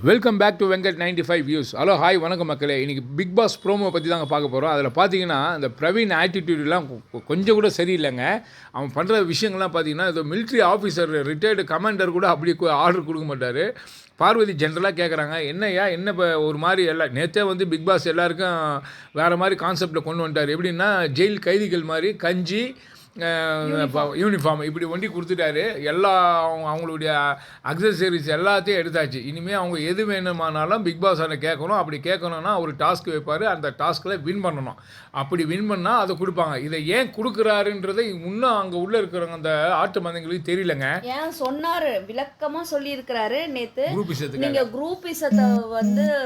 Welcome back to Venkat 95 views. Hello hi வணக்கம் மக்களே. இன்றைக்கி பிக் பாஸ் ப்ரோமோ பற்றி தாங்க பார்க்க போகிறோம். அதில் பார்த்தீங்கன்னா இந்த பிரவீன் ஆட்டிடியூட்லாம் கொஞ்சம் கூட சரியில்லைங்க. அவன் பண்ணுற விஷயங்கள்லாம் பார்த்தீங்கன்னா இது மிலிட்ரி ஆஃபீஸர் ரிட்டையர்டு கமாண்டர் கூட அப்படி ஆர்டர் கொடுக்க மாட்டார். பார்வதி ஜென்ரலாக கேட்குறாங்க, என்னையா என்ன இப்போ ஒரு மாதிரி நேற்றே பிக் பாஸ் எல்லாருக்கும் வேறு மாதிரி கான்செப்டில் கொண்டு வந்துட்டார். எப்படின்னா ஜெயில் கைதிகள் மாதிரி கஞ்சி யூனிஃபார்ம் இப்படி ஒண்டி கொடுத்துட்டாரு. எல்லா அவங்களுடைய அக்சசரிஸ் எல்லாத்தையும் எடுத்தாச்சு. இனிமேல் அவங்க எது வேணுமானாலும் பிக் பாஸ் அதை கேட்கணும். அப்படி கேட்கணுன்னா ஒரு டாஸ்க் வைப்பார். அந்த டாஸ்கில் வின் பண்ணணும். அப்படி வின் பண்ணால் அதை கொடுப்பாங்க. இதை ஏன் கொடுக்குறாருன்றதை இன்னும் அங்கே உள்ளே இருக்கிறவங்க அந்த ஆட்டு மந்தங்களுக்கு தெரியலங்க. ஏன் சொன்னார், விளக்கமாக சொல்லியிருக்கிறாரு நேற்று. நீங்கள் குரூப்பிசத்தை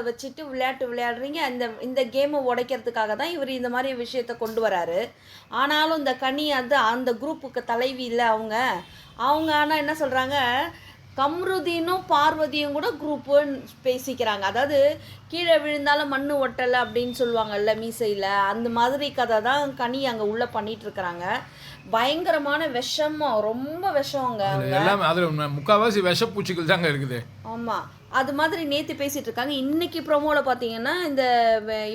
வச்சுட்டு விளையாடுறீங்க. இந்த கேமை உடைக்கிறதுக்காக தான் இவர் இந்த மாதிரி விஷயத்தை கொண்டு வராரு. ஆனாலும் இந்த கனி அந்த குரூப்புக்கு தலைவி இல்லை அவங்க ஆனால் என்ன சொல்கிறாங்க, கம்ருதீனும் பார்வதியும் கூட குரூப்புன்னு பேசிக்கிறாங்க. அதாவது கீழே விழுந்தாலும் மண்ணு ஒட்டலை அப்படின்னு சொல்லுவாங்கல்ல மீசையில், அந்த மாதிரி கதை தான் கனி அங்கே உள்ளே பண்ணிகிட்ருக்குறாங்க. பயங்கரமான விஷம், ரொம்ப விஷங்க. எல்லாமே அதில் முக்கால்வாசி விஷப்பூச்சிகள் தாங்க இருக்குது. ஆமாம், அது மாதிரி நேற்று பேசிகிட்டு இருக்காங்க. இன்றைக்கி ப்ரோமோவில் பார்த்தீங்கன்னா இந்த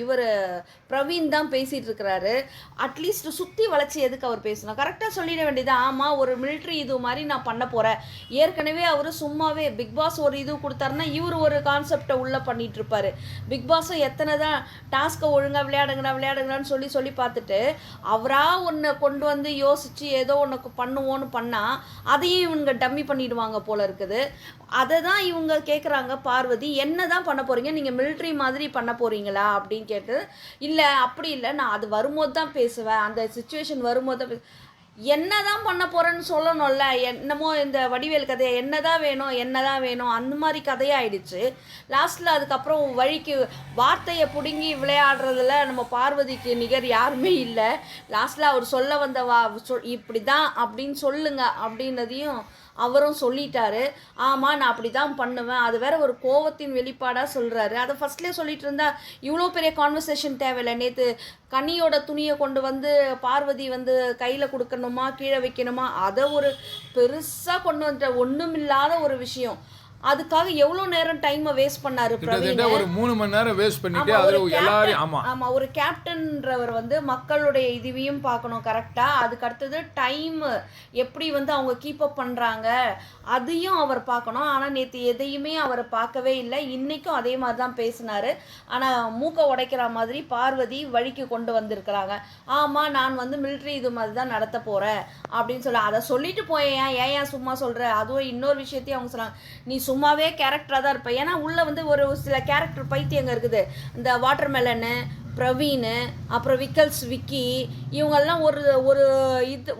இவர் பிரவீன் தான் பேசிகிட்டு இருக்கிறாரு. அட்லீஸ்ட் சுற்றி வளைச்சி எதுக்கு அவர் பேசணும், கரெக்டாக சொல்லிட வேண்டியது. ஆமாம், ஒரு மிலிட்ரி இது மாதிரி நான் பண்ண போகிறேன். ஏற்கனவே அவர் சும்மாவே பிக் பாஸ் ஒரு இது கொடுத்தாருன்னா இவர் ஒரு கான்செப்டை உள்ளே பண்ணிகிட்டு இருப்பார். பிக் பாஸும் எத்தனை தான் டாஸ்க்கை ஒழுங்காக விளையாடுங்கடான்னு சொல்லி பார்த்துட்டு அவராக ஒன்று கொண்டு வந்து யோசித்து ஏதோ ஒன்று பண்ணுவோன்னு பண்ணால் அதையும் இவங்க டம்மி பண்ணிடுவாங்க போல இருக்குது. அதை தான் இவங்க கேட்குறாங்க. பார்வதி, என்ன தான் பண்ண போகிறீங்க, நீங்கள் மிலிட்ரி மாதிரி பண்ண போகிறீங்களா அப்படின்னு கேட்டு, இல்லை அப்படி இல்லை, நான் அது வரும்போது தான் பேசுவேன், அந்த சுச்சுவேஷன் வரும்போது தான் என்ன தான் பண்ண போகிறேன்னு சொல்லணும்ல. என்னமோ இந்த வடிவேல் கதையை என்ன தான் வேணும் அந்த மாதிரி கதையாயிடுச்சு. லாஸ்ட்டில் அதுக்கப்புறம் வழிக்கு வார்த்தையை பிடுங்கி விளையாடுறதுல நம்ம பார்வதிக்கு நிகர் யாருமே இல்லை. லாஸ்ட்டில் அவர் சொல்ல வந்த இப்படி தான் அப்படின்னு சொல்லுங்க அப்படின்னதையும் அவரும் சொல்லிட்டாரு. ஆமாம், நான் அப்படி தான் பண்ணுவேன். அது வேற ஒரு கோவத்தின் வெளிப்பாடாக சொல்கிறாரு. அதை ஃபஸ்ட்லேயே சொல்லிட்டு இருந்தா இவ்வளோ பெரிய கான்வர்சேஷன் தேவையில்லை. நேற்று கனியோட துணியை கொண்டு பார்வதி கையில் கொடுக்கணுமா கீழே வைக்கணுமா, அதை ஒரு பெருசாக கொண்டு வந்துட்ட ஒன்றுமில்லாத ஒரு விஷயம். அதுக்காக எவ்வளோ நேரம் டைமை வேஸ்ட் பண்ணாரு பிரவீன். ஒரு 3 மணி நேரம் வேஸ்ட் பண்ணிட்டு அதுல எல்லாரும் ஆமா, ஒரு கேப்டன்றவர் மக்களுடைய இதுவையும் பார்க்கணும் கரெக்டாக. அதுக்கு அடுத்தது டைம் எப்படி அவங்க கீப் அப் பண்ணுறாங்க அதையும் அவர் பார்க்கணும். ஆனால் நேற்று எதையுமே அவர் பார்க்கவே இல்லை. இன்றைக்கும் அதே மாதிரி தான் பேசினார். ஆனால் மூக்கை உடைக்கிற மாதிரி பார்வதி வழிக்கு கொண்டு வந்திருக்கிறாங்க. ஆமாம், நான் மிலிட்ரி இது மாதிரி தான் நடத்த போகிறேன் அப்படின்னு சொல்ல, அதை சொல்லிட்டு போயேன், ஏன் சும்மா சொல்கிற. அதுவும் இன்னொரு விஷயத்தையும் அவங்க சொல்கிறாங்க, நீ சும்மாவே கேரக்டராக தான் இருப்பேன். ஏன்னா உள்ளே ஒரு சில கேரக்டர் பைத்தியங்க இருக்குது. இந்த வாட்டர்மெலனு, பிரவீன், அப்புறம் விக்கி, இவங்கெல்லாம்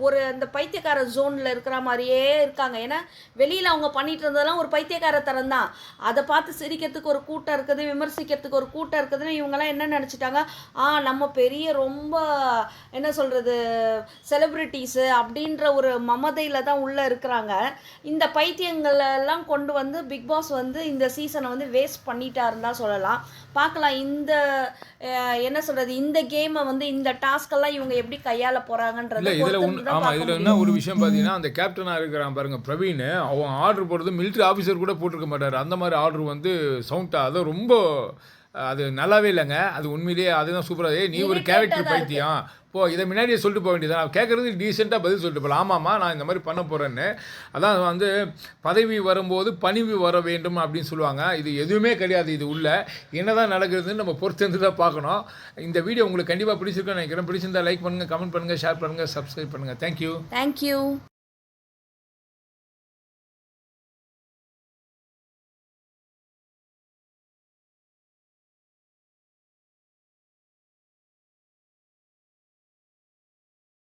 ஒரு அந்த பைத்தியக்கார ஜோனில் இருக்கிற மாதிரியே இருக்காங்க. ஏன்னா வெளியில் அவங்க பண்ணிட்டு இருந்ததெல்லாம் ஒரு பைத்தியக்கார தரம் தான். அதை பார்த்து சிரிக்கிறதுக்கு ஒரு கூட்டம் இருக்குது, விமர்சிக்கிறதுக்கு ஒரு கூட்டம் இருக்குதுன்னு இவங்கெல்லாம் என்ன நினச்சிட்டாங்க, நம்ம பெரிய ரொம்ப என்ன சொல்கிறது செலிப்ரிட்டிஸு அப்படின்ற ஒரு மமதையில் தான் உள்ளே இருக்கிறாங்க. இந்த பைத்தியங்களெல்லாம் கொண்டு பிக் பாஸ் இந்த சீசனை வேஸ்ட் பண்ணிட்டாருன்னு தான் சொல்லலாம். பார்க்கலாம் இந்த என்ன சொல்றது, இந்த கேமை இந்த டாஸ்கெல்லாம் இவங்க எப்படி கையாள போறாங்கன்றது. இதுல என்ன ஒரு விஷயம் பார்த்தீங்கன்னா, அந்த கேப்டனா இருக்கிறான் பாருங்க பிரவீன், அவன் ஆர்டர் போடுறது மிலிட்ரி ஆஃபீஸர் கூட போட்டிருக்க மாட்டார். அந்த மாதிரி ஆர்டர் சவுண்டா அது ரொம்ப அது நல்லாவே இல்லைங்க. அது உண்மையிலேயே அதுதான் சூப்பராக. நீ ஒரு கேரக்டர் பைத்தியம் இதை முன்னாடியே சொல்லிட்டு போக வேண்டியது. நான் கேட்குறது டீசெண்டாக பதில் சொல்லிட்டு போகலாம். ஆமாம்மா, நான் இந்த மாதிரி பண்ண போகிறேன்னு. அதான் பதவி வரும்போது பணிவு வர வேண்டும் அப்படின்னு சொல்லுவாங்க. இது எதுவுமே கிடையாது. இது உள்ள என்னதான் நடக்குதுன்னு நம்ம பொறுத்து தான் பார்க்கணும். இந்த வீடியோ உங்களுக்கு கண்டிப்பாக பிடிச்சிருக்குன்னு நினைக்கிறேன். பிடிச்சிருந்தா லைக் பண்ணுங்கள், கமெண்ட் பண்ணுங்கள், ஷேர் பண்ணுங்கள், சப்ஸ்கிரைப் பண்ணுங்கள். தேங்க்யூ.